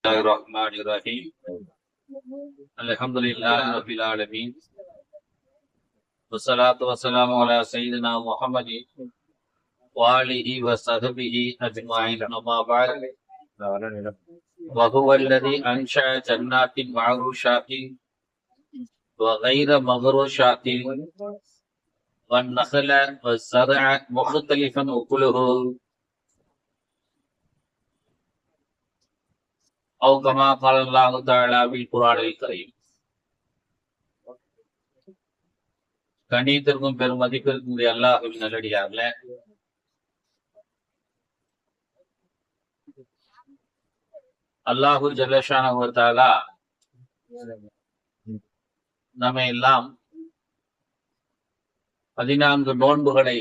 الله الرحمن الرحيم الحمد لله رب العالمين والصلاة والسلام على سيدنا محمد وآله وصحبه أجمعين أما بعد وهو الذي أنشأ جنات معروشات وغير مغروشات والنخل والزرع مختلفا أكله أو كما قال الله تعالى في القرآن الكريم. கணித்திற்கும் பெரும் மதிப்பிற்கும் அல்லாஹ்வின் நல்லடியார்களே, அல்லாஹு ஜல்லஷானஹு வ தஆலா நம்மை எல்லாம் 14 நோன்புகளை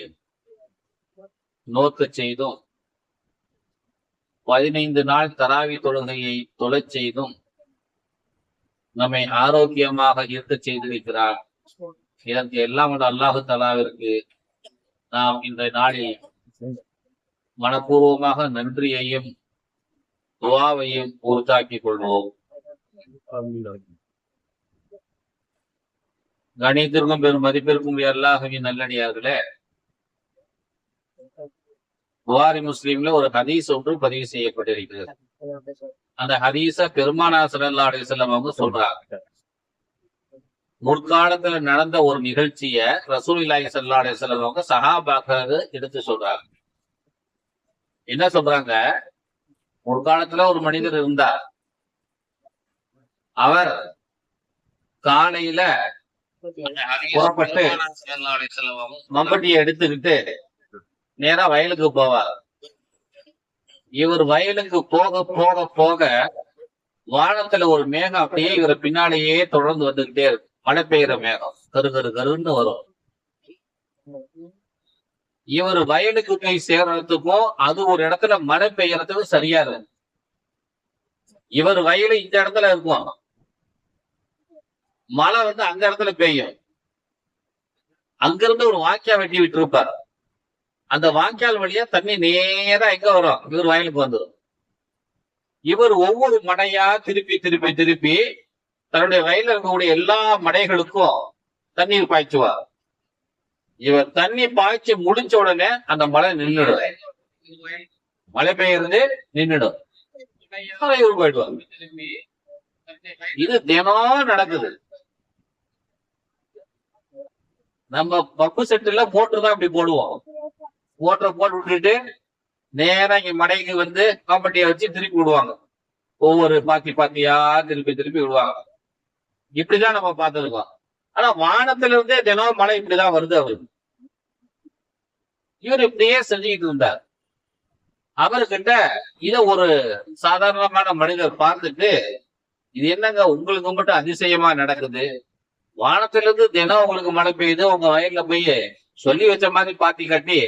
நோக்கச் செய்தும் 15 நாள் தராவி தொழுகையை தொழச் செய்தும் நம்மை ஆரோக்கியமாக இருக்க செய்திருக்கிறார். இதற்கு எல்லாம் அல்லாஹு தஆலாவிற்கு நாம் இந்த நாளில் மனப்பூர்வமாக நன்றியையும் துஆவையும் உறுத்தாக்கிக் கொள்வோம். கணித்திற்கும் பெரும் மதிப்பிற்கும் அல்லாஹ்வின் நல்லடியார்களே, புகாரி முஸ்லிம்ல ஒரு ஹதீஸ் ஒன்று பதிவு செய்யப்பட்டிருக்கிறது. அந்த ஹதீஸ பெருமானார் ஸல்லல்லாஹு அலைஹி வஸல்லம் அவங்க சொல்றாங்க. முற்காலத்துல நடந்த ஒரு நிகழ்ச்சிய ரசூலுல்லாஹி ஸல்லல்லாஹு அலைஹி வஸல்லம் அவங்க சஹாபாக்களுக்கு எடுத்து சொல்றாங்க. என்ன சொல்றாங்க? முற்காலத்துல ஒரு மனிதர் இருந்தார். அவர் காலையில புறப்பட்டு மம்பட்டியை எடுத்துக்கிட்டு நேரா வயலுக்கு போவார். இவர் வயலுக்கு போக போக போக வானத்துல ஒரு மேகம் அப்படியே இவரை பின்னாலேயே தொடர்ந்து வந்துகிட்டே இருக்கும். மழை பெய்யுற மேகம் கரு கரு கருன்னு வரும். இவர் வயலுக்கு போய் சேர்றதுக்கும் அது ஒரு இடத்துல மழை பெய்யறதுக்கும் சரியா இருக்கும். இவர் வயலு இந்த இடத்துல இருக்கும், மழை அந்த இடத்துல பெய்யும். அங்கிருந்து ஒரு வாய்க்கால் வெட்டி விட்டு இருப்பார். அந்த வாய்க்கால் வழியா தண்ணி நேரா எங்க வரும்? இவர் வயலுக்கு வந்துடும். இவர் ஒவ்வொரு மடையா திருப்பி திருப்பி திருப்பி தன்னுடைய வயலில் இருக்கக்கூடிய எல்லா மடைகளுக்கும் தண்ணீர் பாய்ச்சுவார். இவர் தண்ணி பாய்ச்சி முடிஞ்ச உடனே அந்த மழை நின்றுடும். மழை பெய்யறது நின்றுடும். இவர் போயிடுவார். இது தினம் நடக்குது. நம்ம பப்பு செட்டுல மோட்டர் தான் இப்படி போடுவோம். மோட்டரை போட்டு விட்டுட்டு நேரா இங்க மடைக்கு காம்பட்டியை வச்சு திருப்பி விடுவாங்க. ஒவ்வொரு பாத்தியா திருப்பி திருப்பி விடுவாங்க. இப்படிதான் நம்ம பார்த்திருக்கோம். ஆனா வானத்துல இருந்தே தினம் மழை இப்படிதான் வருது. அவருக்கு இவர் இப்படியே செஞ்சுக்கிட்டு இருந்தார். அவர்கிட்ட இத ஒரு சாதாரணமான மனிதர் பார்த்துட்டு, இது என்னங்க உங்களுக்கு மட்டும் அதிசயமா நடக்குது? வானத்துல இருந்து தினம் உங்களுக்கு மழை பெய்யுது, உங்க வயல்ல போய் சொல்லி வச்ச மாதிரி பாத்தி கட்டி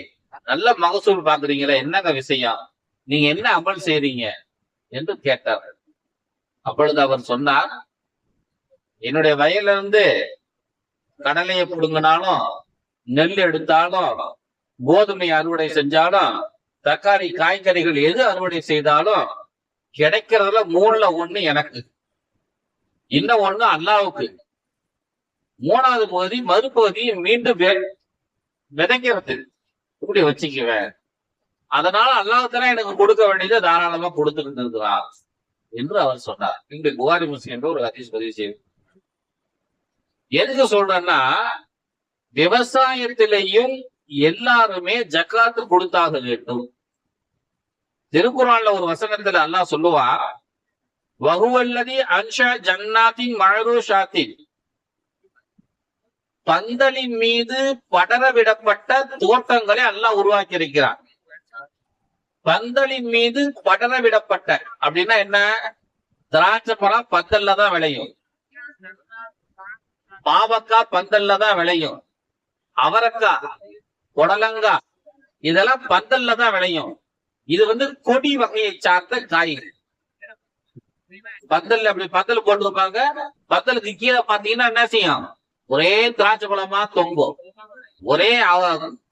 நல்ல மகசூல் பாக்குறீங்களா? என்னங்க விஷயம்? நீங்க என்ன அமல் செய்றீங்க என்று கேட்டார். அப்பொழுது அவர் சொன்னார், என்னுடைய வயல்ல இருந்து கடலையை புடுங்கினாலும், நெல் எடுத்தாலும், கோதுமை அறுவடை செஞ்சாலும், தக்காளி காய்கறிகள் எது அறுவடை செய்தாலும் கிடைக்கிறதுல 3ல 1 எனக்கு, இன்னும் 1 அல்லாவுக்கு, 3வது பகுதி மறுபகுதியை மீண்டும் விதைக்கிறது. இப்படி வச்சுக்குவேன். அதனால அல்லாஹ்தானே எனக்கு கொடுக்க வேண்டியதை தாராளமா கொடுத்துக்கிட்டு இருக்கிறார் என்று அவர் சொன்னார். இன்று புகாரி முஸ்லிம் என்ற ஒரு ஹதீஸ் பதிவு செய்யும். எதுக்கு சொல்றேன்னா, விவசாயத்திலையும் எல்லாருமே ஜக்காத்து கொடுத்தாக வேண்டும். திருக்குறான்ல ஒரு வசனத்துல அல்லாஹ் சொல்லுவா, வஹுவல்லதி அன்ஷா ஜன்னாத்தின் மஅரூஷாத்தின், பந்தலின் மீது படரவிடப்பட்ட தோட்டங்களை அல்லாஹ் உருவாக்கி இருக்கிறான். பந்தலின் மீது படரவிடப்பட்ட அப்படின்னா என்ன? திராட்சை பழம் பந்தல்ல தான் விளையும், பாவக்காய் பந்தல்ல தான் விளையும், அவரைக்காய், புடலங்காய் இதெல்லாம் பந்தல்ல தான் விளையும். இது கொடி வகையை சார்ந்த காய்கள். பந்தல் அப்படி பந்தல் போட்டிருப்பாங்க. பந்தலுக்கு கீழே பாத்தீங்கன்னா என்ன செய்யும்? ஒரே திராட்சை பழமா தொங்கும், ஒரே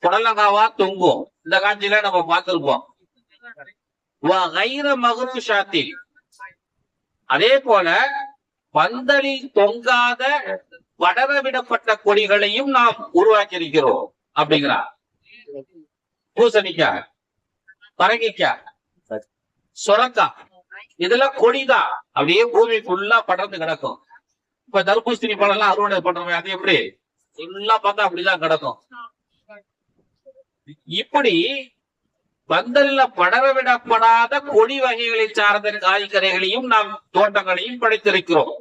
புடலங்காவா தொங்கும். இந்த காட்சியில நம்ம பார்த்திருப்போம். மகரூஷாத்தில், அதே போல பந்தலில் தொங்காத படரவிடப்பட்ட கொடிகளையும் நாம் உருவாக்கி இருக்கிறோம் அப்படிங்கிறார். பூசணிக்காய், பரங்கிக்காய், சொரக்காய், இதெல்லாம் கொடிதான், அப்படியே பூமி ஃபுல்லா படர்ந்து கிடக்கும். இப்ப தர்பூசணி பழம் எல்லாம் அறுவடை பண்றோம், அது எப்படி ஃபுல்லா பார்த்தா அப்படிதான் கிடக்கும். இப்படி பந்தல்ல படரவிடப்படாத கொடி வகைகளை சார்ந்த காய்கறிகளையும் நாம் தோட்டங்களையும் படைத்திருக்கிறோம்.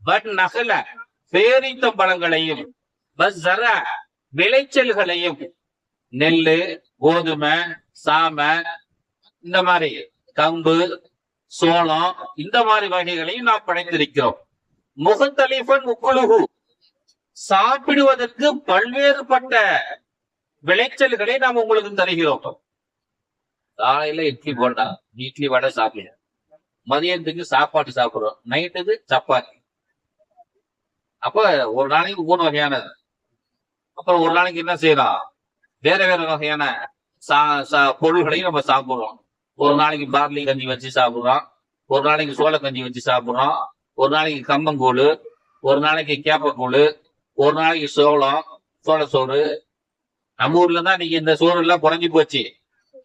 பட் நகல பேரித்த பழங்களையும் விளைச்சல்களையும் நெல்லு, கோதுமை, சாம, இந்த மாதிரி கம்பு, சோளம், இந்த மாதிரி வகைகளையும் நாம் படைத்திருக்கிறோம். முகத்தலிஃபன் முக்குலுகு, சாப்பிடுவதற்கு பல்வேறுபட்ட விளைச்சல்களை நாம் உங்களுக்கு தருகிறோம். காலையில இட்லி போண்டா, இட்லி வடை சாப்பிடுறோம், மதியத்துக்கு சாப்பாடு சாப்பிடுறோம், நைட்டுக்கு சப்பாத்தி. அப்ப ஒரு நாளைக்கு 3 வகையானது. அப்புறம் ஒரு நாளைக்கு என்ன செய்யலாம், வேற வேற வகையான பொருள்களையும் நம்ம சாப்பிடுறோம். ஒரு நாளைக்கு பார்லி கஞ்சி வச்சு சாப்பிடுறோம், ஒரு நாளைக்கு சோள கஞ்சி வச்சு சாப்பிடுறோம், ஒரு நாளைக்கு கம்பங்கூழ், ஒரு நாளைக்கு கேப்பக்கூழ், ஒரு நாளைக்கு சோளம், சோள. நம்ம ஊர்ல தான் இன்னைக்கு இந்த சோறு எல்லாம் குறைஞ்சி போச்சு.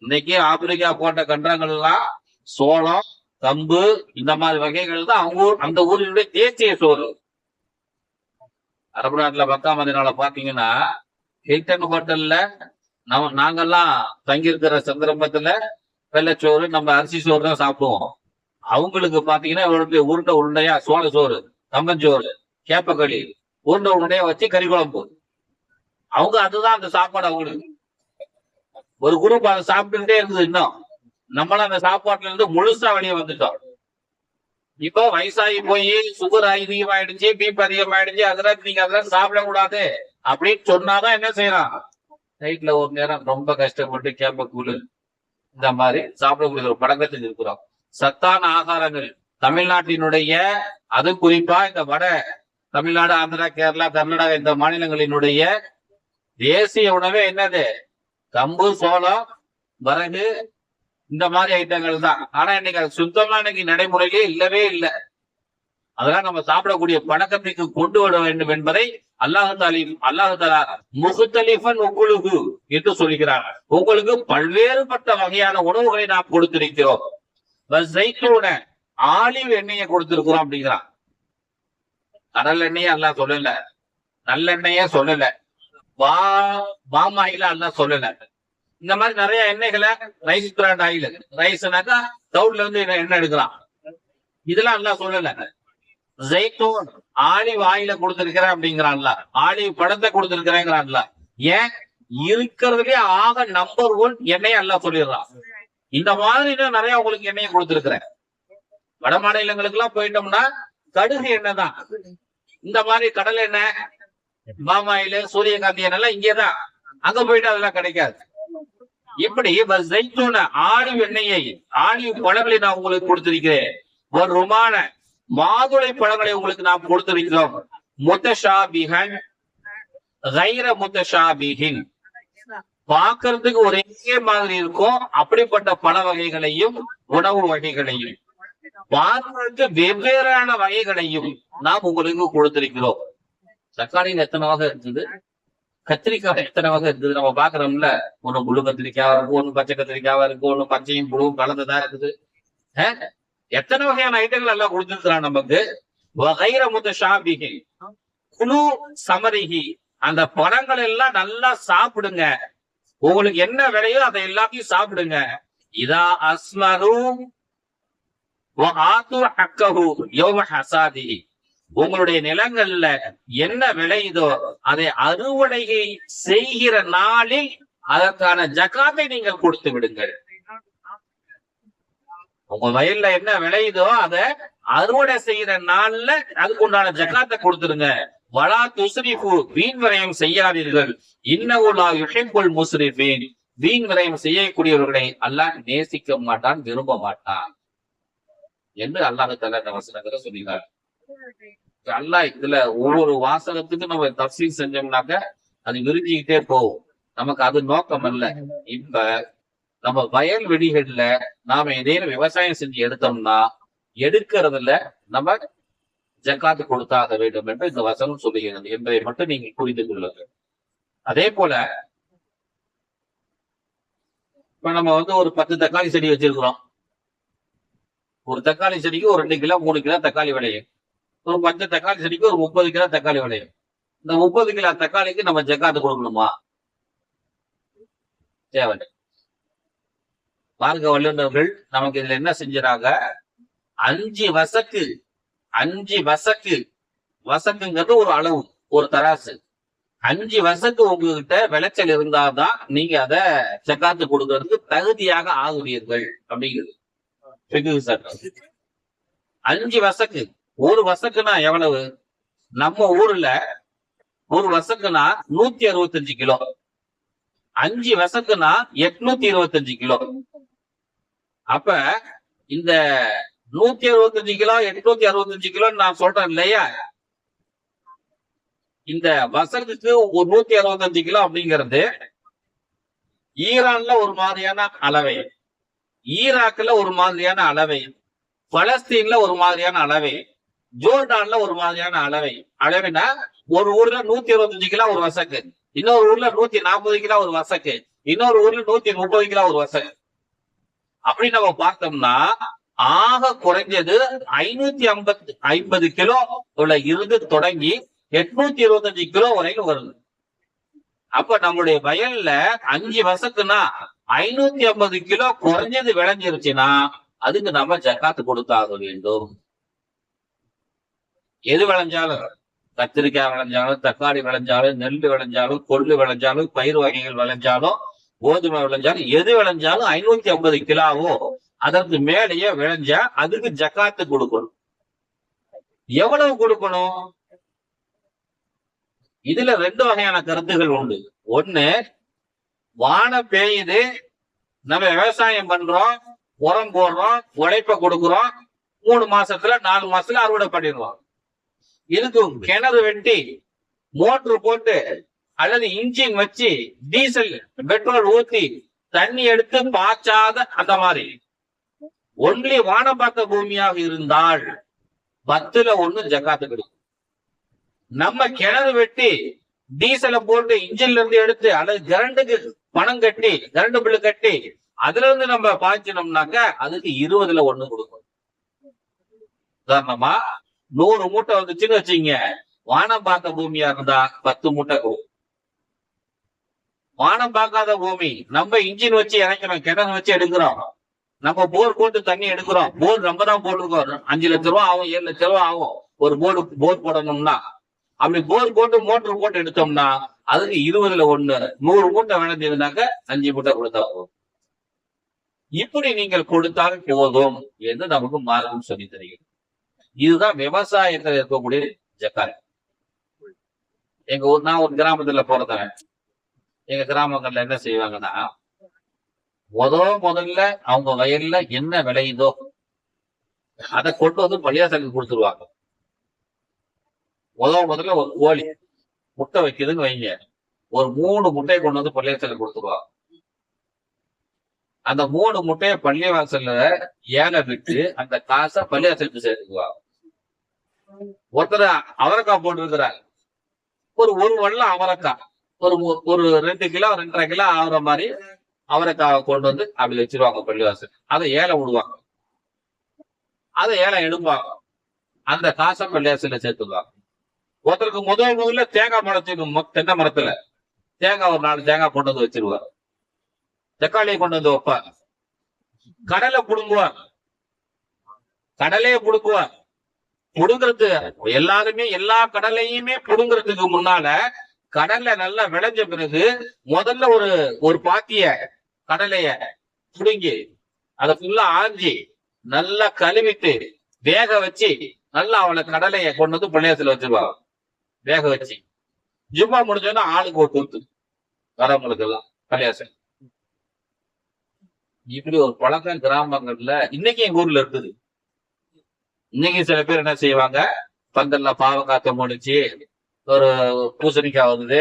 இன்னைக்கு ஆப்பிரிக்கா போட்ட கண்டங்கள் எல்லாம் சோளம், கம்பு, இந்த மாதிரி வகைகள் தான் அவங்க அந்த ஊரினுடைய தேசிய சோறு. அரபு நாட்டுல 10ஆம் நாள பாத்தீங்கன்னா ஹில்டன் ஹோட்டல்ல நாங்கெல்லாம் தங்கியிருக்கிற சந்தர்ப்பத்துல வெள்ளைச்சோறு, நம்ம அரிசி சோறு தான் சாப்பிடுவோம். அவங்களுக்கு பாத்தீங்கன்னா உருண்டை உருண்டையா சோள சோறு, கம்பஞ்சோறு, கேப்பக்களி உருண்டை உருண்டையா வச்சு கறி குழம்பு. அவங்க அதுதான் அந்த சாப்பாடு. அவங்களுக்கு ஒரு குரூப் அதை சாப்பிட்டுட்டே இருந்தது. இன்னும் நம்மளும் அந்த சாப்பாட்டுல இருந்து முழுசா வெளியே வந்துட்டோம். இப்போ வயசாகி போய் சுகர் அதிகமாயிடுச்சு, பிபி அதிகமாயிடுச்சு, அதெல்லாம் நீங்க அதெல்லாம் சாப்பிடக்கூடாது அப்படின்னு சொன்னாதான் என்ன செய்யலாம், நைட்ல ஒரு நேரம் ரொம்ப கஷ்டப்பட்டு கேப்பக்கூழ் இந்த மாதிரி சாப்பிடக்கூடிய ஒரு பழக்கத்தில் இருக்கிறோம். சத்தான ஆகாரங்கள் தமிழ்நாட்டினுடைய, அது குறிப்பா இந்த வட தமிழ்நாடு, ஆந்திரா, கேரளா, கர்நாடகா இந்த மாநிலங்களினுடைய தேசிய உணவே என்னது, கம்பு, சோளம், வரகு, இந்த மாதிரி ஐட்டங்கள் தான். ஆனா இன்னைக்கு அது சுத்தமா இன்னைக்கு நடைமுறையிலே இல்லவே இல்லை. அதெல்லாம் நம்ம சாப்பிடக்கூடிய பழக்கத்துக்கு கொண்டு வர வேண்டும் என்பதை அல்லாஹ் தஆலா முஹ்தலிஃபன் உக்குலுகு என்று சொல்கிறார். உங்களுக்கு பல்வேறுபட்ட வகையான உணவுகளை நாம் கொடுத்திருக்கிறோம். ஆலிவ் எண்ணெயை கொடுத்திருக்கிறோம் அப்படிங்கிறான். கடல் எண்ணெயே அல்லாஹ் சொல்லல, நல்லெண்ணெயே சொல்லல, பாமாயில அல்லாஹ் சொல்லல. இந்த மாதிரி நிறைய எண்ணெய்களை, ரைஸ் பிராண்ட் ஆயில், ரைஸ்னாக்கா தவுட்ல இருந்து எண்ணெய் எடுக்கலாம், இதெல்லாம் அல்லாஹ் சொல்லல. ஜெய்தூன் ஆலிவ் ஆயில கொடுத்திருக்கிறேன் அப்படிங்கிறான்ல, ஆலிவ் பழத்தை கொடுத்திருக்கிறேங்கிறான்ல. ஏன் இருக்கிறதுலே ஆக நம்பர் 1 எண்ணெய் அல்லாஹ் சொல்லிடுறான். இந்த மாதிரி நிறைய உங்களுக்கு எண்ணெயை கொடுத்திருக்கிறேன். வட மாநிலங்களுக்கு எல்லாம் போயிட்டோம்னா கடுகு எண்ணெய் தான். இந்த மாதிரி கடல் எண்ணெய், பாமாயில, சூரியகாந்தி எண்ணெய் இங்கேதான், அங்க போயிட்டு அதெல்லாம் கிடைக்காது. இப்படி ஆலிவ் எண்ணெயை, ஆலிவ் பழங்களை நான் உங்களுக்கு கொடுத்திருக்கிறேன். ஒரு ருமான மாதுளை பழங்களை உங்களுக்கு நாம் கொடுத்திருக்கிறோம். முத்தஷாபிஹன் கைர முத்தஷாபிஹின், பார்க்கறதுக்கு ஒரே மாதிரி இருக்கும் அப்படிப்பட்ட பழ வகைகளையும் உணவு வகைகளையும், பார்க்கறதுக்கு வெவ்வேறான வகைகளையும் நாம் உங்களுக்கு கொடுத்திருக்கிறோம். தக்காளியில் எத்தனை வகை இருக்குது, கத்திரிக்காய் எத்தனை வகை இருக்குது நம்ம பாக்குறோம்ல. ஒண்ணு முழு கத்திரிக்காய் இருக்கு, ஒண்ணு பச்சை கத்திரிக்காய் இருக்கு, ஒண்ணு பச்சையும் புழுவும் கலந்துதான் இருக்குது. எத்தனை வகையான ஐட்டங்கள் எல்லாம் கொடுத்திருக்கிறான் நமக்கு. வகைர முத்தஷாபிஹி குலு சமரிஹி, அந்த பழங்கள் எல்லாம் நல்லா சாப்பிடுங்க, உங்களுக்கு என்ன விலையோ அதை எல்லாத்தையும் சாப்பிடுங்க. இதா அஸ்மரு வஆது ஹக்கஹு யௌம ஹசாதிஹி, உங்களுடைய நிலங்கள்ல என்ன விளையுதோ அதை அறுவடை செய்கிற நாளில் அதற்கான ஜகாத்தை நீங்கள் கொடுத்து விடுங்கள். உங்க வயல்ல என்ன விளையுதோ அதை அறுவடை செய்யற நாள்ல அதுக்கு உண்டான ஜகாத்தை கொடுத்துருங்க. வலா துஸ்ரிஃபு, வீண் விரயம் செய்யாதீர்கள். இன்னஹு லா யுஹிப்புல் முஸ்ரிஃபீன், வீண் விரயம் செய்யக்கூடியவர்களை அல்லாஹ் நேசிக்க மாட்டான், விரும்ப மாட்டான் என்று அல்லாஹ் தஆலா இந்த வசனத்துல சொல்கிறார். அல்லாஹ் இதுல ஒவ்வொரு வாசகத்துக்கும் நம்ம தஃசீர் செஞ்சோம்னாக்க அது விரிஞ்சுக்கிட்டே போகும். நமக்கு அது நோக்கம் அல்ல. இப்ப நம்ம வயல் வெளிகள்ல நாம ஏதேனும் விவசாயம் செஞ்சு எடுத்தோம்னா எடுக்கிறதுல நம்ம ஜக்காத்து கொடுத்தாக வேண்டும் என்று இந்த வசனம் சொல்லுகிறது என்பதை மட்டும் நீங்க புரிந்து கொள்ளுங்கள். அதே போல இப்ப நம்ம ஒரு 10 தக்காளி செடி வச்சிருக்கிறோம். ஒரு தக்காளி செடிக்கு ஒரு 2 கிலோ 3 கிலோ தக்காளி விளையும். ஒரு 10 தக்காளி செடிக்கு ஒரு 30 கிலோ தக்காளி விளையும். இந்த 30 கிலோ தக்காளிக்கு நம்ம ஜக்காத்து கொடுக்கணுமா? தேவை. மார்க்க வல்லுநர்கள் நமக்கு இதுல என்ன செஞ்சாங்க, 5 வசக்கு, 5 வசக்கு, வசக்குங்கிறது ஒரு அளவு, ஒரு தராசு. 5 வசக்கு உங்ககிட்ட விளைச்சல் இருந்தாதான் நீங்க அத ஜக்காத்து கொடுக்கறதுக்கு தகுதியாக ஆகுவீர்கள் அப்படிங்கிறது 5 வசக்கு. ஒரு வசக்குனா எவ்வளவு? நம்ம ஊர்ல ஒரு வசக்குனா 165 கிலோ, 5 வசக்குனா 825 கிலோ. அப்ப இந்த 165 கிலோ 865 கிலோ நான் சொல்றேன் இல்லையா, இந்த வசக்குக்கு ஒரு 165 கிலோ அப்படிங்கிறது ஈரான்ல ஒரு மாதிரியான அளவை, ஈராக்ல ஒரு மாதிரியான அளவை, பலஸ்தீன்ல ஒரு மாதிரியான அளவை, ஜோர்டான்ல ஒரு மாதிரியான அளவை. அளவைனா ஒரு ஊர்ல 125 கிலோ ஒரு வசக்கு, இன்னொரு ஊர்ல 140 கிலோ ஒரு வசக்கு, இன்னொரு ஊர்ல 130 கிலோ ஒரு வசக்கு. அப்படி நம்ம பார்த்தோம்னா ஆக குறைஞ்சது 550 கிலோ இருந்து தொடங்கி 825 கிலோ வரைக்கும் வருது. அப்ப நம்மளுடைய வயல்ல 5 வசக்குன்னா 550 கிலோ குறைஞ்சது விளைஞ்சிருச்சுன்னா அதுக்கு நம்ம ஜக்காத்து கொடுத்தாக வேண்டும். எது விளைஞ்சாலும், கத்திரிக்காய் விளைஞ்சாலும், தக்காளி விளைஞ்சாலும், நெல் விளைஞ்சாலும், கொள்ளு விளைஞ்சாலும், பயிர் வகைகள் விளைஞ்சாலும், கோதுமை விளைஞ்சாலும், எது விளைஞ்சாலும் 550 கிலோவோ அதற்கு மேலேயே விளைஞ்சா அதுக்கு ஜக்காத்து கொடுக்கணும். எவ்வளவு கொடுக்கணும்? இதுல 2 வகையான கருத்துகள் உண்டு. ஒண்ணு, வானம் பெய்யுது, நம்ம விவசாயம் பண்றோம், உரம் போடுறோம், உழைப்ப கொடுக்குறோம், 3 மாசத்துல 4 மாசத்துல அறுவடை பண்ணிடுவோம். இதுக்கு கிணறு வெட்டி மோட்டர் போட்டு அல்லது இன்ஜின் வச்சு டீசல் பெட்ரோல் ஊத்தி தண்ணி எடுத்து பாய்ச்சாத அந்த மாதிரி ஒன்லி வானம் பார்த்த பூமியாக இருந்தால் 10ல 1 ஜக்காத்து கிடைக்கும். நம்ம கிணறு வெட்டி டீசலை போட்டு இன்ஜின்ல இருந்து எடுத்து அல்லது கரண்டுக்கு பணம் கட்டி கரண்ட் பில்லு கட்டி அதுல இருந்து நம்ம பாய்ச்சினோம்னாக்க அதுக்கு 20ல 1 கொடுக்கும். உதாரணமா 100 மூட்டை வந்துச்சுன்னு வச்சுங்க, வானம் பார்த்த பூமியா இருந்தா 10 மூட்டை கொடுக்கும். வானம் பார்க்காத பூமி, நம்ம இன்ஜின் வச்சு இறக்கிறோம், கிணறு வச்சு எடுக்கிறோம், நம்ம போர் போட்டு தண்ணி எடுக்கிறோம். போர் நம்ம தான் போட்டுருக்கோம். 5 லட்சம் ரூபா ஆகும், 7 லட்சம் ரூபா ஆகும் ஒரு போர் போடணும்னா. அப்படி போர் போட்டு மோட்டர் போட்டு எடுத்தோம்னா அதுக்கு 20ல 1. 100 மூட்டை விளைஞ்சதுனாக்க 5 மூட்டை கொடுத்தா போதும். இப்படி நீங்கள் கொடுத்தால் போதும் என்று நமக்கு மார்க்கம் சொல்லி தருகிறது. இதுதான் விவசாயத்தில் இருக்கக்கூடிய ஜக்காத். நான் ஒரு கிராமத்துல போறதேன். எங்க கிராமங்கள்ல என்ன செய்வாங்கன்னா, முதல்ல அவங்க வயல்ல என்ன விளையுதோ அதை கொண்டு வந்து பள்ளியாசலுக்கு கொடுத்துருவாங்க. முதல்ல ஒரு கோழி முட்டை வைக்குதுன்னு வைங்க, ஒரு 3 முட்டையை கொண்டு வந்து பள்ளியாசலுக்கு கொடுத்துருவாங்க. அந்த 3 முட்டையை பள்ளிவாசல்ல ஏழை விட்டு அந்த காசை பள்ளிவாசலுக்கு சேர்த்துக்குவாங்க. ஒருத்தர் அவரைக்காய் போட்டு இருக்கிறார், ஒரு வள்ளம் அவரைக்காய், ஒரு 2 கிலோ 2.5 கிலோ ஆகுற மாதிரி அவரைக்காய் கொண்டு வந்து அப்படி வச்சிருவாங்க பள்ளிவாசல். அதை ஏழை விடுவாங்க, அதை ஏழை எடுப்பாங்க, அந்த காசை பள்ளிவாசல்ல சேர்த்துக்குவாங்க. ஒருத்தருக்கு முதல்ல தேங்காய் மரத்துக்கு தென்னை மரத்துல தேங்காய் ஒரு 4 தேங்காய் கொண்டு வந்து வச்சிருவாங்க, தக்காளியை கொண்டு வந்து வைப்பாங்க, கடலை புடுங்குவாங்க, கடலையே புடுங்குவாங்க. புடுங்கிறது எல்லாருமே எல்லா கடலையுமே புடுங்கிறதுக்கு முன்னால கடலை நல்லா விளைஞ்ச பிறகு முதல்ல ஒரு பாத்திய கடலைய புடுங்கி அதை ஃபுல்லா ஆஞ்சி நல்லா கழுவிட்டு வேக வச்சு நல்லா அவளை கடலைய கொண்டு வந்து பள்ளியாசல வச்சிருவாங்க. வேக வச்சு ஜும்மா முடிஞ்சோன்னா ஆளுக்கு ஒரு தூத்து வரவங்களுக்கு எல்லாம் பள்ளியாசல். இப்படி ஒரு பழக்கம் கிராமங்கள்ல இன்னைக்கு எங்க ஊர்ல இருக்குது. இன்னைக்கு சில பேர் என்ன செய்வாங்க, பந்தல்ல பாவக்காத்த முடிச்சு ஒரு பூசணிக்காய் வருது,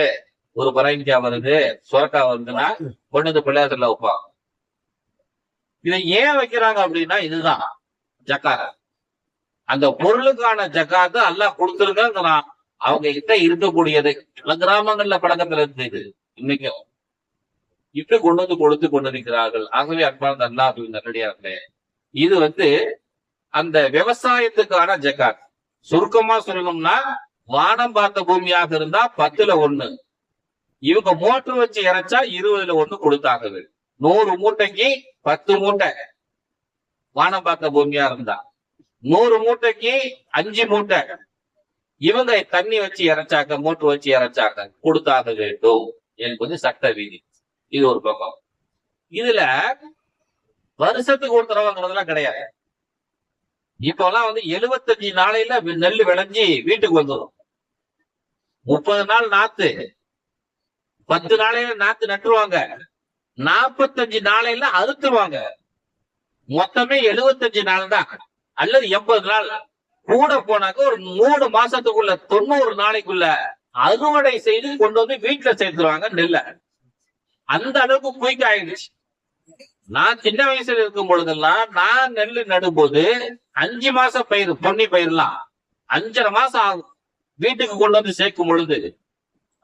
ஒரு பரங்கிக்காய் வருது, சுரக்காய் வருதுன்னா கொண்டு வந்து பள்ளியாசல்ல வைப்பாங்க. இதை ஏன் வைக்கிறாங்க அப்படின்னா இதுதான் ஜக்காத். அந்த பொருளுக்கான ஜக்காத்து அல்லாஹ் கொடுத்துருங்கிறான். அவங்க கிட்ட இருக்கக்கூடியது பல கிராமங்கள்ல பழக்கத்துல இருந்தது. இன்னைக்கும் இப்படி கொண்டு வந்து கொடுத்து கொண்டிருக்கிறார்கள். ஆகவே அன்பார்ந்த அல்லாஹ்வின் நல்லடியார்களே, இது அந்த விவசாயத்துக்கான ஜக்காத். சுருக்கமா சொல்லணும்னா, வானம் பார்த்த பூமியாக இருந்தா 10ல் 1. இவங்க மோட்டர் வச்சு இறைச்சா 20ல் 1 கொடுத்தாங்க. 100 மூட்டைக்கு 10 மூட்டை வானம் பார்த்த பூமியா இருந்தா, 100 மூட்டைக்கு 5 மூட்டை இவங்க தண்ணி வச்சு இறைச்சாக்க, மோட்டர் வச்சு இறைச்சாக்க கொடுத்தாக வேண்டும் என்பது சட்ட விதி. இது ஒரு பக்கம். இதுல வருஷத்துக்கு ஒரு தடவைங்கிறதுலாம் கிடையாது. இப்பெல்லாம் 75 நாளையில நெல் விளைஞ்சி வீட்டுக்கு வந்துடும். 30 நாள் நாத்து, 10 நாளையில நாத்து நட்டுருவாங்க, 45 நாளையில அறுத்துருவாங்க. மொத்தமே 75 நாள் தான், அல்லது 80 நாள் கூட போனாக்க ஒரு 3 மாசத்துக்குள்ள 90 நாளைக்குள்ள அறுவடை செய்து கொண்டு வந்து வீட்டுல சேர்த்துருவாங்க நெல்ல. அந்த அளவுக்கு குயிக் ஆயிடுச்சு. நான் சின்ன வயசுல இருக்கும் பொழுதெல்லாம் நான் நெல்லு நடும்போது 5 மாசம் பயிர், பொன்னி பயிர்லாம் 5.5 மாசம் ஆகும் வீட்டுக்கு கொண்டு வந்து சேர்க்கும் பொழுது.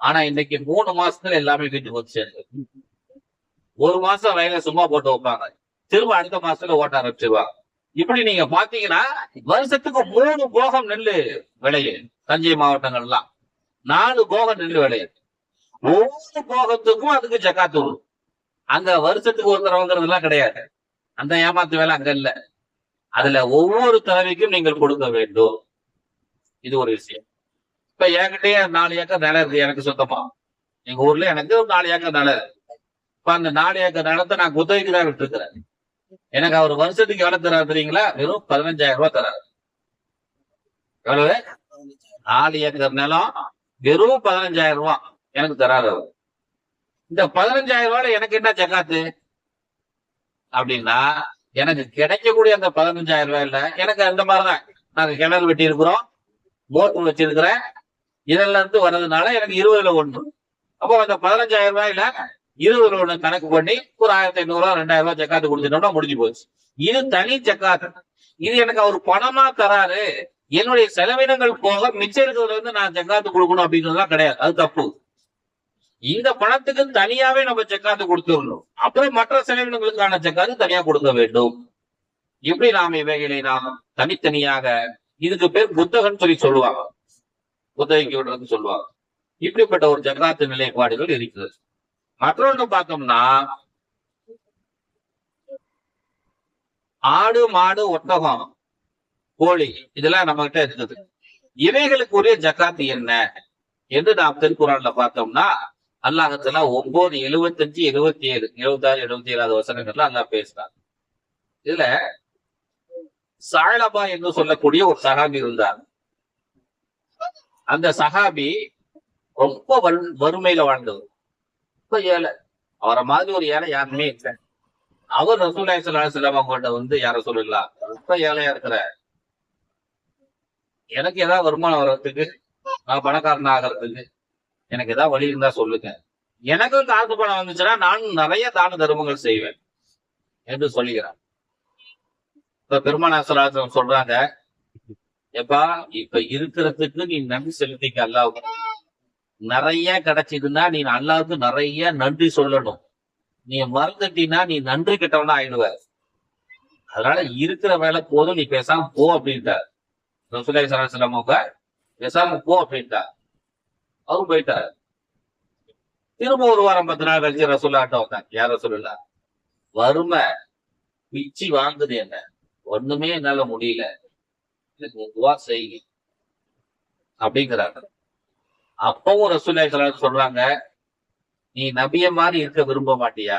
ஆனா இன்னைக்கு 3 மாசத்துல எல்லாமே வீட்டுக்கு வந்து சேர்ந்து 1 மாசம் வயல சும்மா போட்டு வைப்பாங்க, திரும்ப அடுத்த மாசத்துல ஓட்ட ஆரம்பிச்சிருவாங்க. இப்படி நீங்க பாத்தீங்கன்னா வருஷத்துக்கு 3 போகம் நெல்லு விளையும். தஞ்சை மாவட்டங்கள்லாம் 4 போகம் நெல்லு விளையும். ஒவ்வொரு போகத்துக்கும் அதுக்கு ஜக்காத்து வரும். அங்க வருஷத்துக்கு ஒரு தடவைங்கிறதுலாம் கிடையாது. அந்த ஏமாத்து வேலை அங்க இல்ல. அதுல ஒவ்வொரு தடவைக்கும் நீங்கள் கொடுக்க வேண்டும். இது ஒரு விஷயம். இப்ப என்கிட்டயே 4 ஏக்கர் நிலம் இருக்கு எனக்கு சொந்தமா. எங்க ஊர்ல எனக்கு ஒரு 4 ஏக்கர் நிலம் இருக்கு. இப்ப அந்த 4 ஏக்கர் நிலத்தை நான் குத்தகைக்கு தான் விட்டுருக்கிறேன். எனக்கு அவர் வருஷத்துக்கு எவ்வளவு தராரு தெரியுங்களா? வெறும் 15,000 ரூபாய் தராரு. எவ்வளவு? 4 ஏக்கர் நிலம் வெறும் 15,000 ரூபாய் எனக்கு தராரு அவர். இந்த 15,000 ரூபாயில எனக்கு என்ன ஜக்காத்து அப்படின்னா, எனக்கு கிடைக்கக்கூடிய அந்த 15,000 ரூபாயில எனக்கு அந்த மாதிரிதான். நாங்க கிணறு வெட்டி இருக்கிறோம், மோட்டர் வச்சிருக்கிறேன், இதெல்லாம் இருந்து வர்றதுனால எனக்கு 20ல் 1. அப்போ அந்த 15,000 ரூபாயில 20ல் 1 கணக்கு பண்ணி ஒரு 1,500 ரூபாய் 2,000 ரூபாய் ஜக்காத்து கொடுத்துட்டோம்னா முடிஞ்சு போச்சு. இது தனி ஜக்காத்து. இது எனக்கு அவர் பணமா தராரு, என்னுடைய செலவினங்கள் போக மிச்சம் இருக்கிறதுல நான் ஜக்காத்து கொடுக்கணும் அப்படிங்கிறதுலாம் கிடையாது. அது தப்பு. இந்த பணத்துக்கு தனியாவே நம்ம ஜக்காத்து கொடுத்துடணும். அப்புறம் மற்ற செலவினங்களுக்கான ஜக்காத்து தனியா கொடுக்க வேண்டும். எப்படி நாம் இவைகளை நாம் தனித்தனியாக, இதுக்கு பேர் புத்தகம்னு சொல்லி சொல்லுவாங்க, புத்தகைக்கு விடுறதுன்னு சொல்லுவாங்க. இப்படிப்பட்ட ஒரு ஜக்காத்து நிலைப்பாடுகள் இருக்கிறது. மற்றொன்று பார்த்தோம்னா, ஆடு, மாடு, ஒட்டகம், கோழி இதெல்லாம் நம்ம கிட்ட இருக்குது. இவைகளுக்குரிய ஜக்காத்து என்ன என்று நாம் திருக்குறான்ல பார்த்தோம்னா, அல்லாஹ்தாலா 9, 75, 77, 76, 77 வசனங்கள்ல அல்லாஹ் பேசுறார். இதுல சாயலபா என்று சொல்லக்கூடிய ஒரு சஹாபி இருந்தார். அந்த சஹாபி ரொம்ப வறுமையில வாழ்ந்தவர், ரொம்ப ஏழை. அவரை மாதிரி ஒரு ஏழை யாருமே இல்லை. அவர் ரசூலுல்லாஹி ஸல்லல்லாஹு அலைஹி வஸல்லம் அவங்கள்ட்ட யார சொல்லலாம், ரொம்ப ஏழையா இருக்கிற, எனக்கு ஏதாவது வருமானம் வர்றதுக்கு, நான் பணக்காரன் ஆகிறதுக்கு எனக்கு ஏதாவது வழி இருந்தா சொல்லுங்க, எனக்கும் காசு பணம் வந்துச்சுன்னா நானும் நிறைய தான தர்மங்கள் செய்வேன் என்று சொல்லுகிறார். இப்ப பெருமானார் ஸல்லல்லாஹு அலைஹி வஸல்லம் சொல்றாங்க, எப்பா இப்ப இருக்கிறதுக்கு நீ நன்றி செலுத்திக்க அல்லாஹ்வுக்கு. நிறைய கிடைச்சதுன்னா நீ அல்லாஹ்வுக்கு நிறைய நன்றி சொல்லணும். நீ மறந்துட்டீன்னா நீ நன்றி கெட்டவனா ஆயிடுவ. அதனால இருக்கிற வேலை போதும், நீ பேசாம போ அப்படின்ட்டார் ரசூலுல்லாஹி ஸல்லல்லாஹு அலைஹி வஸல்லம். அவங்க பேசாம போ அப்படின்ட்டார். அவரும் போயிட்டார். திரும்ப ஒரு வாரம் 10 நாள் கழிச்சு ரசூலுல்லாஹ்ட்ட வந்தாங்க, யார் ரசூலுல்லாஹ், வறுமை பிச்சு வாங்குது, என்ன ஒண்ணுமே என்னால முடியல, எனக்கு துவா செய்யுங்க அப்படிங்கிறாங்க. அப்பவும் ரசூலுல்லாஹி ஸல்லல்லாஹு அலைஹி வஸல்லம் சொல்றாங்க, நீ நபிய மாதிரி இருக்க விரும்ப மாட்டியா?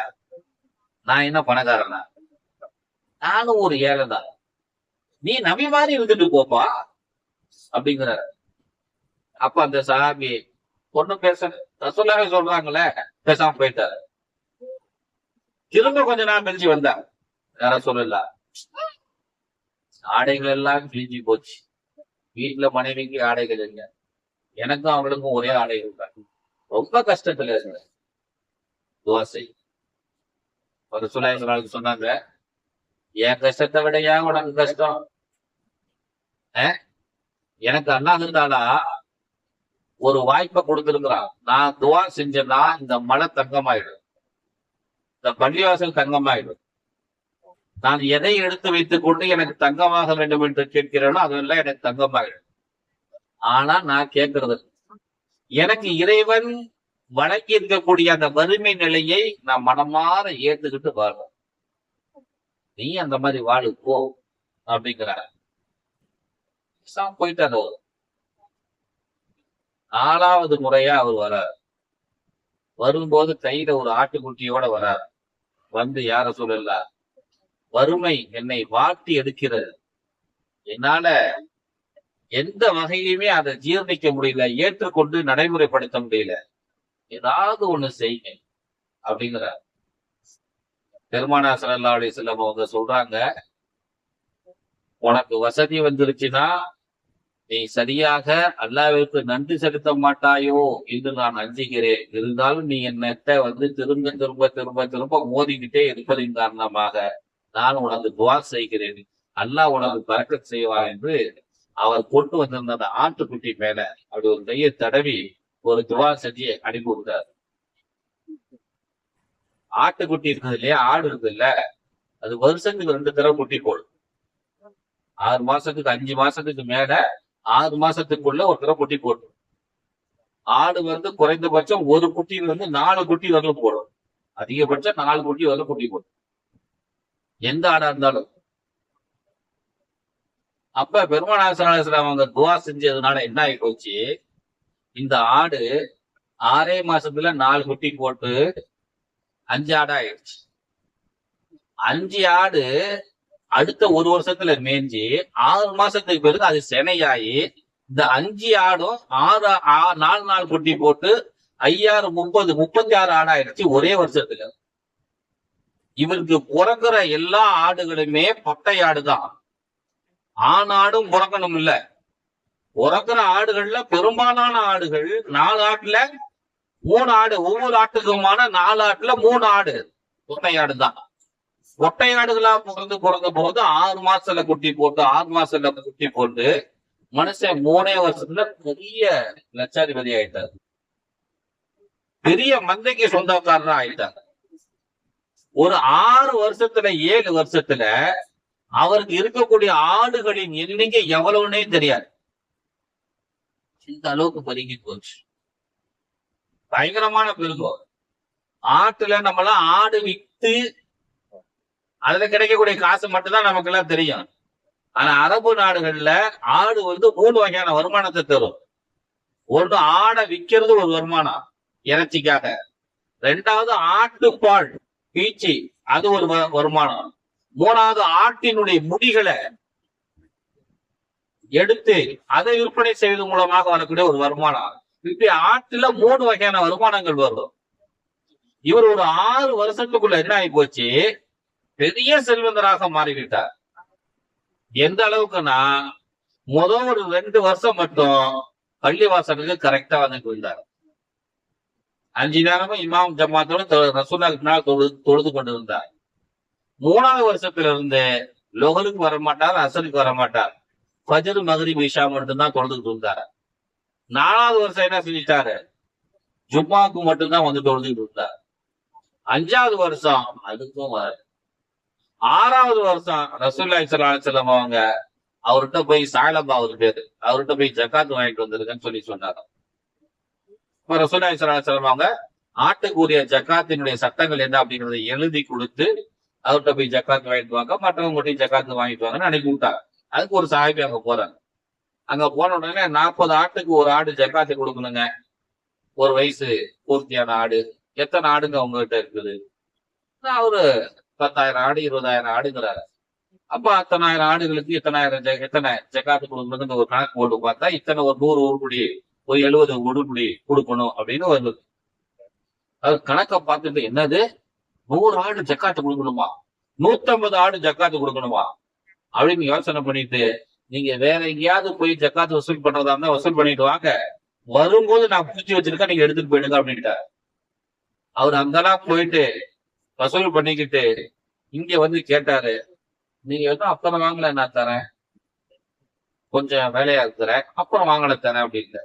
நான் என்ன பணக்காரனா? நானும் ஒரு ஏழை தான். நீ நபி மாதிரி இருந்துட்டு போப்பா அப்படிங்கிறாரு. அப்ப அந்த சஹாபி ஒண்ணும் பேச, ரசூலுல்லாஹி சொல்றாங்களே, பேசாம போயிட்டாரு. திரும்ப கொஞ்ச நாள் கழிச்சு வந்தார், ரசூலுல்லாஹ், ஆடைகள் எல்லாம் கிழிஞ்சு போச்சு, வீட்டுல மனைவிக்கு ஆடைகள் இல்லை, எனக்கும் அவங்களுக்கும் ஒரே ஆடை இருக்காங்க, ரொம்ப கஷ்டத்துல இருந்த துவா செய். ரசூலுல்லாஹி சொன்னாங்க, என் கஷ்டத்தை விடையா உனக்கு கஷ்டம்? எனக்கு அல்லாஹ் தாலா ஒரு வாய்ப்பை கொடுத்திருக்கிறான். நான் துவா செஞ்சேன்னா இந்த மலை தங்கமாயிடும், இந்த பள்ளிவாசல் தங்கமாயிடும். நான் எதை எடுத்து வைத்துக் கொண்டு எனக்கு தங்கமாக வேண்டும் என்று கேட்கிறேனோ அதெல்லாம் எனக்கு தங்கமாயிடும். ஆனா நான் கேட்கறது, எனக்கு இறைவன் வழங்கி இருக்கக்கூடிய அந்த வறுமை நிலையை நான் மனமாற ஏத்துக்கிட்டு வாழும். நீ அந்த மாதிரி வாழு போ அப்படிங்கிறார். போயிட்டாரு. 4வது முறையா அவர் வரார். வரும்போது கையில ஒரு ஆட்டுக்குட்டியோட வரார். வந்து யார சொல்லல, வறுமை என்னை வாட்டி எடுக்கிறது, என்னால எந்த வகையிலுமே அதை ஜீர்ணிக்க முடியல, ஏற்றுக்கொண்டு நடைமுறைப்படுத்த முடியல, ஏதாவது ஒண்ணு செய்யுங்க அப்படிங்கிறார். பெருமானார் ஸல்லல்லாஹு அலைஹி வஸல்லம் அவங்க சொல்றாங்க, உனக்கு வசதி வந்துருச்சுன்னா நீ சரியாக அல்லாஹ்விற்கு நன்றி செலுத்த மாட்டாயோ என்று நான் அஞ்சுகிறேன். இருந்தாலும் நீ என்னட்ட வந்து திரும்ப திரும்ப திரும்ப திரும்ப மோதிக்கிட்டே இருப்பதின் காரணமாக நான் உனக்கு துவா செய்கிறேன், அல்லாஹ் உனக்கு பரக்கத் செய்வார் என்று அவர் கொண்டு வந்திருந்த அந்த ஆட்டுக்குட்டி மேல அப்படி ஒரு கையை தடவி ஒரு துவா செஞ்சு அனுப்பி விட்டார். ஆட்டுக்குட்டி இருக்குது இல்லையா, ஆடு இருக்குது இல்ல, அது வருஷத்துக்கு 2 தடவை குட்டி போடும். 6 மாசத்துக்கு 5 மாசத்துக்கு மேல 6 மாசத்துக்குள்ள ஒரு தடவை குட்டி போடும். ஆடு வந்து குறைந்தபட்சம் ஒரு குட்டி வந்து 4 குட்டி வரலும் போடும். அதிகபட்சம் 4 குட்டி வரலும் குட்டி போடும், எந்த ஆடா இருந்தாலும். அப்ப பெருமானார் ஸல்லல்லாஹு அலைஹி வஸல்லம் அவங்க துவா செஞ்சதுனால என்ன ஆகி போச்சு, இந்த ஆடு 6 மாசத்துல 4 குட்டி போட்டு 5 ஆடா ஆயிடுச்சு. 5 ஆடு அடுத்த 1 வருஷத்துல மேய்ஞ்சி 6 மாசத்துக்கு பிறகு அது செனையாயி இந்த 5 ஆடும் 4 குட்டி போட்டு 5 30 36 ஆடு ஆயிடுச்சு ஒரே வருஷத்துல. இவருக்கு பிறக்கிற எல்லா ஆடுகளுமே பட்டை ஆடுதான். ஆடும் பிறக்கணும் இல்ல, பிறக்கிற ஆடுகள்ல பெரும்பாலான ஆடுகள் 4 ஆட்டுல 3 ஆடு, ஒவ்வொரு ஆட்டுக்குமான 4 ஆட்டுல 3 ஆடு ஒட்டையாடு தான். ஒட்டையாடுகளா பிறந்த போது 6 மாசத்துல குட்டி போட்டு 6 மாசத்துல குட்டி போட்டு மனுஷன் 3 வருஷத்துல பெரிய லட்சாதிபதி ஆயிட்டார், பெரிய மந்தைக்கு சொந்தக்காரரா ஆயிட்டார். ஒரு 6 வருஷத்துல 7 வருஷத்துல அவருக்கு இருக்கக்கூடிய ஆடுகளின் எண்ணிக்கை எவ்வளவுன்னே தெரியாது, இந்த அளவுக்கு பெருகி போச்சு. பயங்கரமான பெருகம். ஆட்டுல நம்மளாம் ஆடு வித்து அதுல கிடைக்கக்கூடிய காசு மட்டும்தான் நமக்கு எல்லாம் தெரியும். ஆனா அரபு நாடுகள்ல ஆடு வந்து 3 வகையான வருமானத்தை தரும். ஒன்று ஆடை விற்கிறது ஒரு வருமானம் இறைச்சிக்காக, 2வது ஆட்டுப்பால் பீச்சி அது ஒரு வருமானம், 3வது ஆட்டினுடைய முடிகளை எடுத்து அதை விற்பனை செய்வது மூலமாக வரக்கூடிய ஒரு வருமானம். இப்படி ஆட்டுல 3 வகையான வருமானங்கள் வரும். இவர் ஒரு 6 வருஷத்துக்குள்ள என்ன ஆகி போச்சு, பெரிய செல்வந்தராக மாறிவிட்டார். எந்த அளவுக்குன்னா முதல் ஒரு 2 வருஷம் மட்டும் பள்ளிவாசலுக்கு கரெக்டா வந்துட்டு இருந்தார். 5 நேரமும் இமாம் ஜமாத்தோட ரசூலுல்லாஹ்க்கு முன்னால் தொழுது கொண்டு இருந்தார். 3வது வருஷத்துல இருந்து லொஹருக்கு வர மாட்டார், அசருக்கு வர மாட்டார், ஃபஜ்ர் மக்ரிப் இஷா மட்டும்தான் தொழுதுட்டு இருந்தார். 4வது வருஷம் என்ன செஞ்சிட்டாரு, ஜும்மாக்கு மட்டும்தான் வந்து தொழுதுட்டு இருந்தார். 5வது வருஷம் அதுக்கும் வர. 6வது வருஷம் ரசூலுல்லாஹி ஸல்லல்லாஹு அலைஹி வஸல்லம் அவங்க அவர்கிட்ட போய் சாலபா அவர் பேரு, அவர்கிட்ட போய் ஜக்காத் வாங்கிட்டு வந்திருக்கேன்னு சொல்லி சொன்னாங்க. இப்ப ரசூலுல்லாஹி ஸல்லல்லாஹு அலைஹி வஸல்லம் அவங்க ஆட்டுக்குரிய ஜக்காத்தினுடைய சட்டங்கள் என்ன அப்படிங்கறத எழுதி கொடுத்து அவர்கிட்ட போய் ஜக்காத் வாங்கிட்டு வாங்க, மற்றவங்க போய் ஜக்காத்து வாங்கிட்டு வாங்கன்னு அனுப்பி விட்டாங்க. அதுக்கு ஒரு சாஹிபி அங்க போறாங்க. அங்க போன உடனே 40 ஆட்டுக்கு ஒரு ஆடு ஜக்காத்து கொடுக்கணுங்க, ஒரு வயசு பூர்த்தியான ஆடு. எத்தனை ஆடுங்க உங்ககிட்ட இருக்குது? அவரு 10,000 ஆடு 20,000 ஆடுங்கிறாரு. அப்ப அத்தனை ஆடுகளுக்கு எத்தனை ஜக்காத்து கொடுக்கணும்னு ஒரு கணக்கு போட்டு பார்த்தா இத்தனை ஒரு 100 உருப்படி ஒரு 70 உருப்படி கொடுக்கணும் அப்படின்னு வருது. அது கணக்கை பார்த்துட்டு என்னது 100 ஆடு ஜக்காத்து கொடுக்கணுமா, 150 ஆடு ஜக்காத்து கொடுக்கணுமா அப்படின்னு யோசனை பண்ணிட்டு, நீங்க வேற எங்கேயாவது போய் ஜக்காத்து வசூல் பண்றதா இருந்தா வசூல் பண்ணிட்டு வாங்க, வரும்போது நான் புடிச்சு வச்சிருக்கேன் நீங்க எடுத்துட்டு போயிடுங்க அப்படின்ட்டார். அவர் அங்கெல்லாம் போயிட்டு வசூல் பண்ணிக்கிட்டு இங்க வந்து கேட்டாரு, நீங்க எதுவும் அத்தனை வாங்கல நான் தரேன், கொஞ்சம் வேலையா இருக்கிறேன், அப்புறம் வாங்கல தானே அப்படின்னு.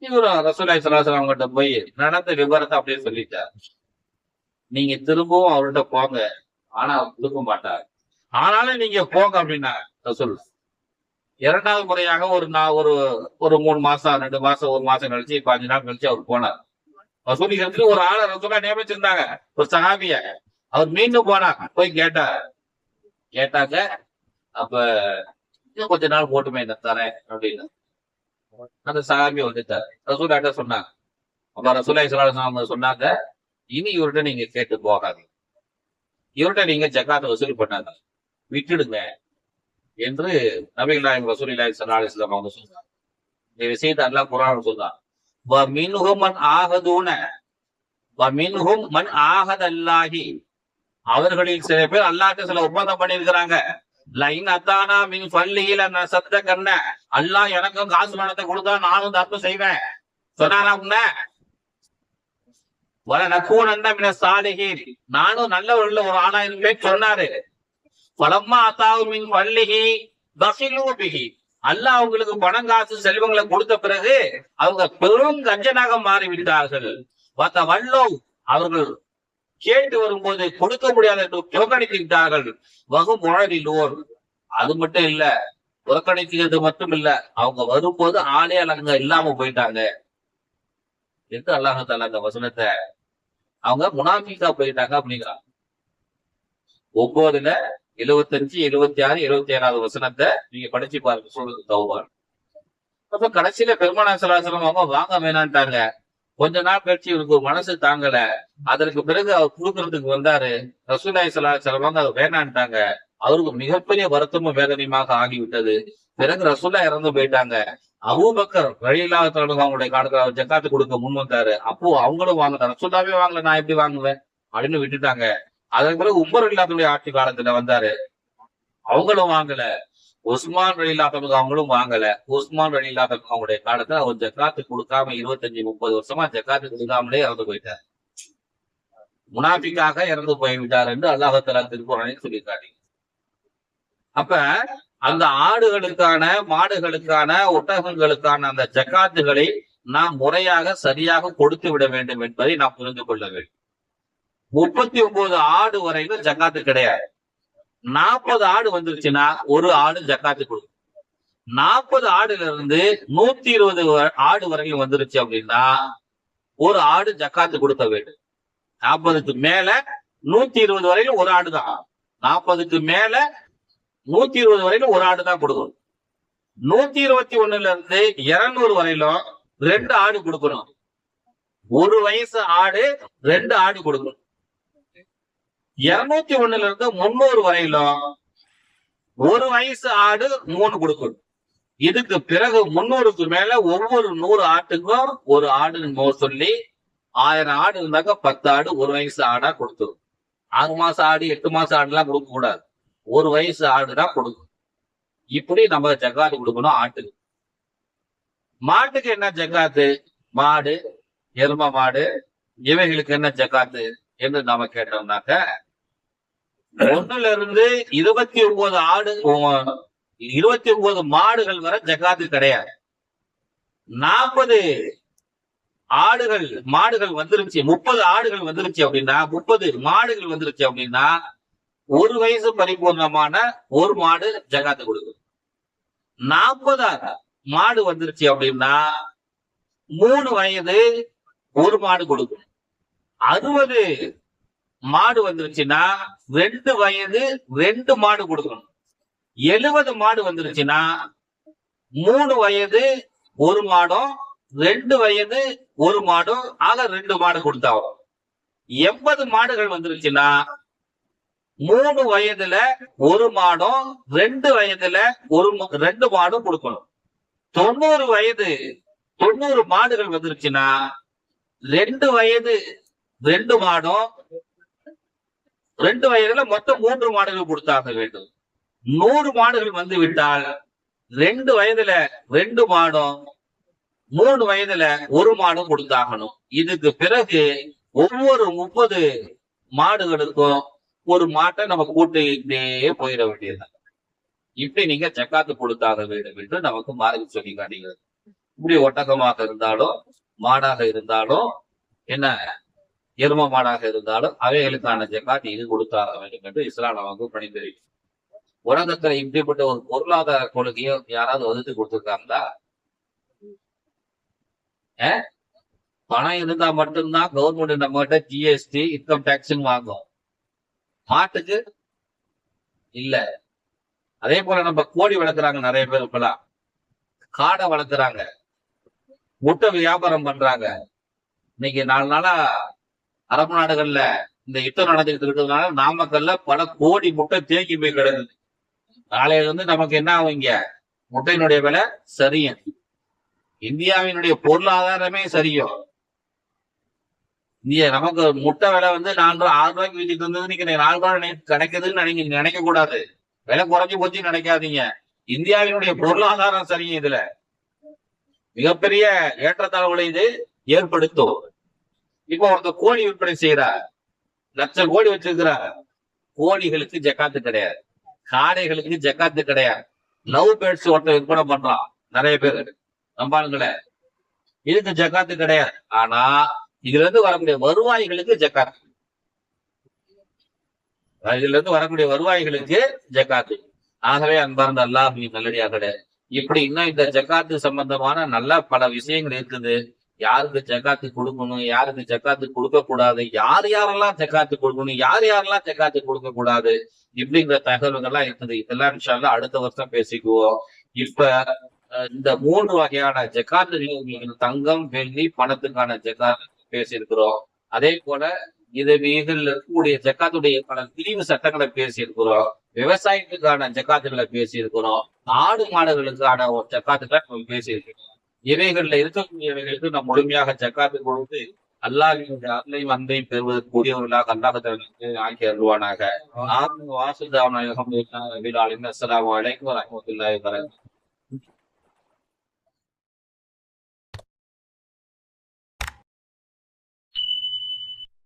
இவரும் ரசூலுல்லாஹி ஸல்லல்லாஹு அலைஹி வஸல்லம் அவங்ககிட்ட போய் நடந்த விவரத்தை அப்படியே சொல்லிட்டார். நீங்க திரும்பவும் அவர்கிட்ட போங்க, ஆனா அவர் கொடுக்க மாட்டார். ஆனாலும் நீங்க போங்க அப்படின்னா ரசூல். இரண்டாவது முறையாக ஒரு ஒரு 3 மாசம் 2 மாசம் 1 மாசம் கழிச்சு 5 நாள் கழிச்சு அவர் போனார். ரசூலுல்லாஹி ஒரு ஆளை ரசூலா நியமிச்சிருந்தாங்க, ஒரு சஹாபிய. அவர் மீண்டும் போனார், போய் கேட்டாங்க. அப்ப இன்னும் கொஞ்ச நாள் போட்டுமே தரேன் அப்படின்னு அந்த சஹாபி வந்துட்டார். ரசூலுல்லாஹி சொன்னாங்க. அப்ப ரசூலுல்லாஹி ஸல்லல்லாஹு அலைஹி வஸல்லம் சொன்னாங்க, இனி இவர்கிட்ட நீங்க கேட்டு போகாதீங்க, இவர்கிட்ட நீங்க ஜக்காத்தை வசூல் பண்ணாங்க, விட்டுடுங்க என்று நபிகள் நாயகம் ரசூலுல்லாஹி ஸல்லல்லாஹு அலைஹி வஸல்லம் அவங்க சொன்னாங்க. இந்த விஷயத்தை அல்லாஹ் குர்ஆன்ல சொல்றான். வமின்ஹும் மன் ஆஹதுன வமின்ஹும் மன் ஆஹதல்லாஹி, அவர்களில் சில பேர் அல்லாஹ்ட்ட சில ஒப்பந்தம் பண்ணியிருக்கிறாங்க. லைன் அத்தானா மின் ஃபல்லிஹி லனஸத்தகன்ன, அல்லாஹ் எனக்கும் காசு பணத்தை கொடுத்தா நானும் தர்மம் செய்வேன் சொன்னானா உன்ன. வலனகூனன்ன மினஸ் சாலிஹீன், நானும் நல்லவர்கள்ல ஒரு ஆளா இருப்பேன் சொன்னாரு. ஃபலம்மா அத்தாஹு மின் ஃபல்லிஹி பஸிலு பிஹி, அல்லாஹ் அவங்களுக்கு பணம் காசு செல்வங்களை கொடுத்த பிறகு அவங்க பெரும் கஞ்சனாக மாறிவிட்டார்கள். அவர்கள் கேட்டு வரும்போது கொடுக்க முடியாத என்று புறக்கணித்து விட்டார்கள். வகுமுழலிலோர், அது மட்டும் இல்ல, புறக்கணிக்கிறது மட்டும் இல்ல, அவங்க வரும்போது ஆளே அங்க இல்லாம போயிட்டாங்க என்று அல்லாஹ் தஆலா அந்த வசனத்தை அவங்க முனாஃபிகா போயிட்டாங்க அப்படிங்கிறாங்க. 9, 75, 76, 77 வசனத்தை நீங்க படிச்சு பாருங்க சூரத்து தௌபா. அப்ப கடைசியில பெருமானார் ஸல்லல்லாஹு அலைஹி வஸல்லம் அவங்க வாங்க வேணான்ட்டாங்க. கொஞ்ச நாள் கழிச்சு இவருக்கு மனசு தாங்கல. அதற்கு பிறகு அவர் கொடுக்கறதுக்கு வந்தாரு. ரசூலுல்லாஹி ஸல்லல்லாஹு அலைஹி வஸல்லம் அவர் வேணான்ட்டாங்க. அவருக்கு மிகப்பெரிய வருத்தமும் வேதனையுமாக ஆகிவிட்டது. பிறகு ரசூலுல்லாஹ் இறந்து போயிட்டாங்க. அபூபக்கர் ரலியல்லாஹு தஆலா அவங்களுடைய காலத்துல அவர் ஜக்காத்து கொடுக்க முன் வந்தாரு. அப்போ அவங்களும் வாங்கினாங்க. ரசூலுல்லாஹ்வே வாங்கல, நான் எப்படி வாங்குவேன் அப்படின்னு விட்டுட்டாங்க. அதற்கு பிறகு உமர் ரலியல்லாஹு ஆட்சி காலத்துல வந்தாரு, அவங்களும் வாங்கல. உஸ்மான் ரலியல்லாஹு அவங்களும் வாங்கல. உஸ்மான் ரலியல்லாஹு அவங்களுடைய காலத்துல அவர் ஜக்காத்து கொடுக்காம 25-30 வருஷமா ஜக்காத்து கொடுக்காமலே இறந்து போயிட்டார். முனாஃபிக்காக இறந்து போய்விட்டார் என்று அல்லாஹ் தஆலா திருக்குர்ஆனில் சொல்லி காட்டி. அப்ப அந்த ஆடுகளுக்கான, மாடுகளுக்கான, ஒட்டகங்களுக்கான அந்த ஜக்காத்துகளை நாம் முறையாக சரியாக கொடுத்து விட வேண்டும் என்பதை நாம் புரிந்து கொள்ள வேண்டும். 39 ஆடு வரைக்கும் ஜக்காத்து கிடையாது. 40 ஆடு வந்துருச்சுன்னா ஒரு ஆடு ஜக்காத்து கொடுக்கும். 40 ஆடுல இருந்து 120 ஆடு வரைக்கும் வந்துருச்சு அப்படின்னா ஒரு ஆடு ஜக்காத்து கொடுக்க வேண்டும். 40க்கு மேல 120 வரைக்கும் ஒரு ஆடு தான். 40க்கு மேல 120 வரையிலும் ஒரு ஆடு தான் கொடுக்கணும். 121 இருந்து 200 வரையிலும் 2 ஆடு கொடுக்கணும். 1 வயசு ஆடு 2 ஆடு கொடுக்கணும். 201 இருந்து 300 வரையிலும் 1 வயசு ஆடு 3 கொடுக்கணும். இதுக்கு பிறகு 300க்கு மேல ஒவ்வொரு 100 ஆட்டுக்கும் ஒரு ஆடு சொல்லி 1000 ஆடு இருந்தாக்க 10 ஆடு 1 வயசு ஆடா கொடுத்துரும். 6 மாசம் ஆடு 8 மாசம் ஆடு எல்லாம் கொடுக்க கூடாது. 1 வயசு ஆடுதான் கொடுக்கும். இப்படி நம்ம ஜக்காத்து கொடுக்கணும் ஆட்டுக்கு. மாட்டுக்கு என்ன ஜக்காத்து? மாடு, எரும மாடு, இவைகளுக்கு என்ன ஜக்காத்து என்று நாம கேட்டோம்னாக்க 1 இருந்து 29 ஆடு 29 மாடுகள் வரை ஜக்காத்து கிடையாது. 40 ஆடுகள் மாடுகள் வந்துருச்சு, 30 ஆடுகள் வந்துருச்சு அப்படின்னா, 30 மாடுகள் வந்துருச்சு அப்படின்னா 1 வயசு பரிபூர்ணமான ஒரு மாடு ஜக்காத்து கொடுக்கும். 40 மாடு வந்துருச்சு அப்படின்னா 3 வயது ஒரு மாடு கொடுக்கும். 60 மாடு வந்துருச்சுன்னா 2 வயது 2 மாடு கொடுக்கணும். 70 மாடு வந்துருச்சுன்னா 3 வயது ஒரு மாடும் 2 வயது ஒரு மாடும் ஆக 2 மாடு கொடுத்தாகும். 80 மாடுகள் வந்துருச்சுன்னா 3 வயதுல ஒரு மாடும் 2 வயதுல 2 மாடும் கொடுக்கணும். 90 மாடுகள் வந்துருச்சுன்னா 2 வயது 2 மாடும் 2 வயதுல மொத்தம் 3 மாடுகள் கொடுத்தாக வேண்டும். 100 மாடுகள் வந்து விட்டால் 2 வயதுல 2 மாடும் 3 வயதுல ஒரு மாடும் கொடுத்தாகணும். இதுக்கு பிறகு ஒவ்வொரு 30 மாடுகளுக்கும் ஒரு மாட்டை நம்ம கூட்டிக்கிட்டே போயிட வேண்டியது. இப்படி நீங்க ஜக்காத்து கொடுத்தாக வேண்டும் என்று நமக்கு மார்க்கம் சொல்லி காட்டுகிறது. இப்படி ஒட்டகமாக இருந்தாலும் மாடாக இருந்தாலும் என்ன எரும மாடாக இருந்தாலும் அவைகளுக்கான ஜக்காத் இது கொடுத்தாக வேண்டும் என்று இஸ்லாம் நமக்கு பணிபுரியும். உலகத்துல இப்படிப்பட்ட ஒரு பொருளாதார கொள்கையை யாராவது வகுத்து கொடுத்திருக்காங்களா? பணம் இருந்தா மட்டும்தான் கவர்மெண்ட் நம்ம கிட்ட ஜிஎஸ்டி இன்கம் டாக்ஸ் வாங்கும். மாட்டுக்கு இல்ல. அதே போல நம்ம கோழி வளர்க்குறாங்க நிறைய பேர், இப்பெல்லாம் காடை வளர்க்குறாங்க, முட்டை வியாபாரம் பண்றாங்க. இன்னைக்கு 4 நாளா அரபு நாடுகள்ல இந்த யுத்தம் நடந்துகிட்டு இருக்கிறதுனால நாமக்கல்ல பல கோடி முட்டை தேக்கி போய் கிடக்குது. நாளையில இருந்து நமக்கு என்ன ஆகும்? இங்க முட்டையினுடைய விலை சரியும், இந்தியாவினுடைய பொருளாதாரமே சரியும். இந்தியா நமக்கு முட்டை விலை 6 ரூபாய்க்கு வீட்டுக்கு இருந்தது, இன்னைக்கு 4 ரூபாய் கிடைக்குதுன்னு நினைக்க கூடாது. விலை குறைஞ்சி போச்சு நினைக்காதீங்க. இந்தியாவினுடைய பொருளாதாரம் சரியும். இதுல மிகப்பெரிய ஏற்றத்தாழ்வுகளை இது ஏற்படுத்தும். இப்போ ஒருத்தர் கோழி விற்பனை செய்யறார், லட்சம் கோழி வச்சிருக்கிறார். கோழிகளுக்கு ஜக்காத்து கிடையாது, காடைகளுக்கு ஜக்காத்து கிடையாது. லவ் பேர்ட்ஸ் ஒருத்தர் விற்பனை பண்றான் நிறைய பேர், நம்பாளுங்கள, இதுக்கு ஜக்காத்து கிடையாது. ஆனா இதுல இருந்து வரக்கூடிய வருவாய்களுக்கு ஜக்காத்து, இதுல இருந்து வரக்கூடிய வருவாய்களுக்கு ஜக்காத்து. ஆகவே அன்பார்ந்த அல்லாஹ்வின் நல்லடியார்களே, இப்படி இன்னும் இந்த ஜக்காத்து சம்பந்தமான நல்ல பல விஷயங்கள் இருக்குது. யாருக்கு ஜக்காத்து கொடுக்கணும், யாருக்கு ஜக்காத்து கொடுக்க கூடாது, யார் யாரெல்லாம் ஜக்காத்து கொடுக்கணும், யார் யாரெல்லாம் ஜக்காத்து கொடுக்க கூடாது, இப்படிங்கிற தகவல்கள்லாம் இருக்குது. இதெல்லாம் இன்ஷா அல்லாஹ் அடுத்த வருஷம் பேசிக்குவோம். இப்ப இந்த 3 வகையான ஜக்காத்து, தங்கம், வெள்ளி, பணத்துக்கான ஜக்காத்து பேசியிருக்கிறோம். அதே போல இதுல இருக்கக்கூடிய ஜக்காத்துடைய பல பிரிவு சட்டங்களை பேசியிருக்கிறோம். விவசாயத்துக்கான ஜக்காத்துகளை பேசியிருக்கிறோம். ஆடு மாடுகளுக்கான ஒரு ஜக்காத்துக்களை நம்ம பேசியிருக்கிறோம். இவைகள்ல இருக்கக்கூடியவைகளுக்கு நாம் முழுமையாக ஜக்காத்து கொடுத்து அல்லாஹ்வின் அருளையும் அன்பையும் பெறுவதற்குரியவர்களாக அல்லாஹ் ஆக்கி அருள்வானாக. அஸ்ஸலாமு அலைக்கும் வரஹ்மத்துல்லாஹி வபரகாத்துஹு.